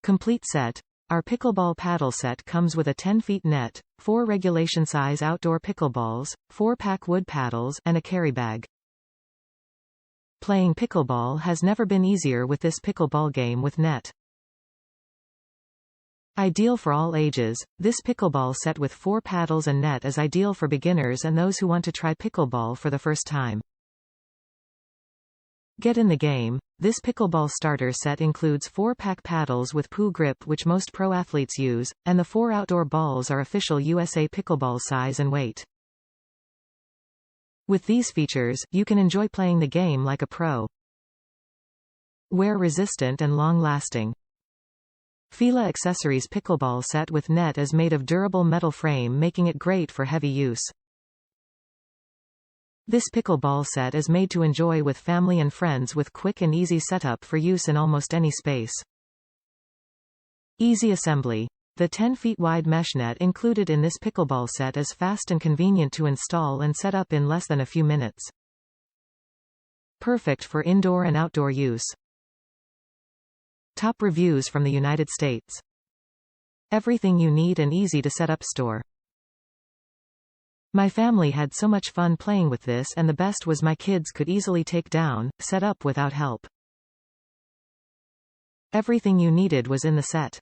Complete set. Our pickleball paddle set comes with a 10-feet net, 4 regulation size outdoor pickleballs, 4-pack wood paddles, and a carry bag. Playing pickleball has never been easier with this pickleball game with net. Ideal for all ages, this pickleball set with 4 paddles and net is ideal for beginners and those who want to try pickleball for the first time. Get in the game. This pickleball starter set includes 4-pack paddles with POO grip which most pro athletes use, and the 4 outdoor balls are official USA pickleball size and weight. With these features, you can enjoy playing the game like a pro. Wear resistant and long-lasting. FILA Accessories pickleball set with net is made of durable metal frame, making it great for heavy use. This pickleball set is made to enjoy with family and friends with quick and easy setup for use in almost any space. Easy assembly. The 10 feet wide mesh net included in this pickleball set is fast and convenient to install and set up in less than a few minutes. Perfect for indoor and outdoor use. Top reviews from the United States. Everything you need and easy to set up store. My family had so much fun playing with this, and the best was my kids could easily take down, set up without help. Everything you needed was in the set.